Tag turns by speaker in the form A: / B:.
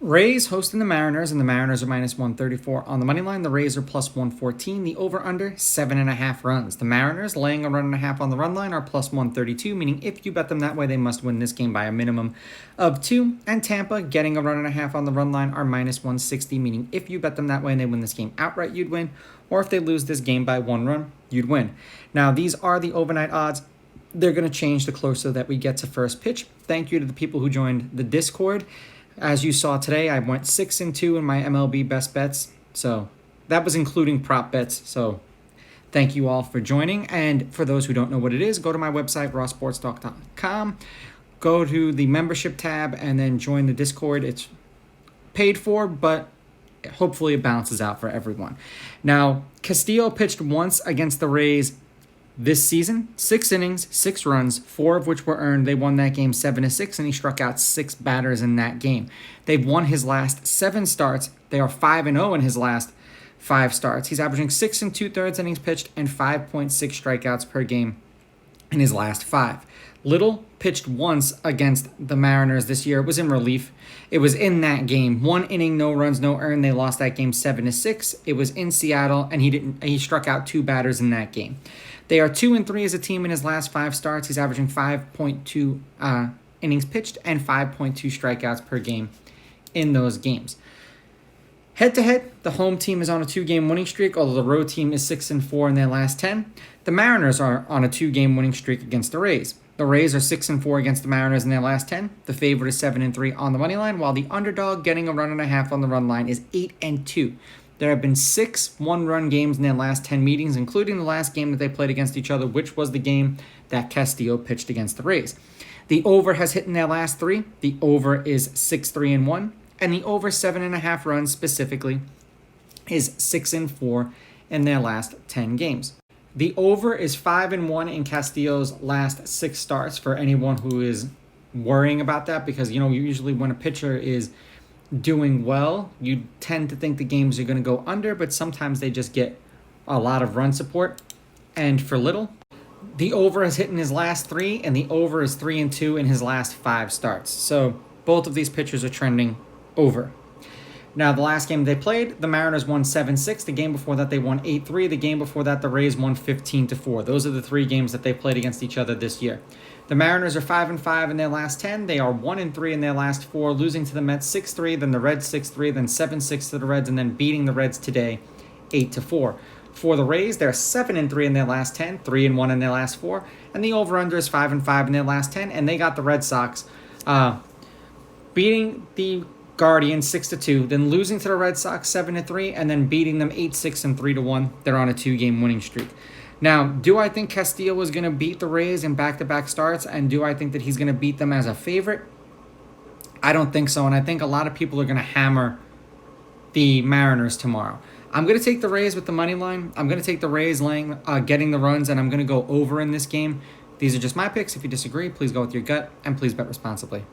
A: Rays hosting the Mariners, and the Mariners are minus 134 on the money line. The Rays are plus 114. The over-under, 7.5 runs. The Mariners, laying a run and a half on the run line, are plus 132, meaning if you bet them that way, they must win this game by a minimum of 2. And Tampa, getting a run and a half on the run line, are minus 160, meaning if you bet them that way and they win this game outright, you'd win. Or if they lose this game by 1 run, you'd win. Now, these are the overnight odds. They're going to change the closer that we get to first pitch. Thank you to the people who joined the Discord. As you saw today, I went 6-2 in my MLB best bets. So that was including prop bets. So thank you all for joining. And for those who don't know what it is, go to my website, rawsportstalk.com. Go to the membership tab and then join the Discord. It's paid for, but hopefully it balances out for everyone. Now, Castillo pitched once against the Rays this season, 6 innings, 6 runs, 4 of which were earned. They won that game 7-6, and he struck out 6 batters in that game. They've won his last 7 starts. They are 5-0 in his last 5 starts. He's averaging 6 2/3 innings pitched and 5.6 strikeouts per game in his last 5. Little pitched once against the Mariners this year. It was in relief. It was in that game. 1 inning, no runs, no earned. They lost that game 7-6. It was in Seattle, and he struck out 2 batters in that game. They are 2-3 as a team in his last 5 starts. He's averaging 5.2 innings pitched and 5.2 strikeouts per game in those games. Head-to-head, the home team is on a 2-game winning streak, although the road team is 6-4 in their last 10. The Mariners are on a 2-game winning streak against the Rays. The Rays are 6-4 against the Mariners in their last 10. The favorite is 7-3 on the money line, while the underdog, getting a run and a half on the run line, is 8-2. There have been 6 one-run games in their last 10 meetings, including the last game that they played against each other, which was the game that Castillo pitched against the Rays. The over has hit in their last 3. The over is 6-3-1, and the over 7.5 runs specifically is 6-4 in their last 10 games. The over is 5-1 in Castillo's last 6 starts, for anyone who is worrying about that, because usually when a pitcher is doing well, you tend to think the games are going to go under, but sometimes they just get a lot of run support. And for Little, the over has hit in his last 3, and the over is 3-2 in his last 5 starts. So both of these pitchers are trending over. Now, the last game they played, the Mariners won 7-6. The game before that, they won 8-3. The game before that, the Rays won 15-4. Those are the 3 games that they played against each other this year. The Mariners are 5-5 in their last 10. They are 1-3 in their last 4, losing to the Mets 6-3, then the Reds 6-3, then 7-6 to the Reds, and then beating the Reds today 8-4. For the Rays, they're 7-3 in their last 10, 3-1 in their last 4, and the over-under is 5-5 in their last 10, and they got the Red Sox beating the Guardians 6-2, then losing to the Red Sox 7-3, and then beating them 8-6 and 3-1. They're on a 2-game winning streak. Now, do I think Castillo is going to beat the Rays in back-to-back starts, and do I think that he's going to beat them as a favorite? I don't think so, and I think a lot of people are going to hammer the Mariners tomorrow. I'm going to take the Rays with the money line. I'm going to take the Rays getting the runs, and I'm going to go over in this game. These are just my picks. If you disagree, please go with your gut, and please bet responsibly.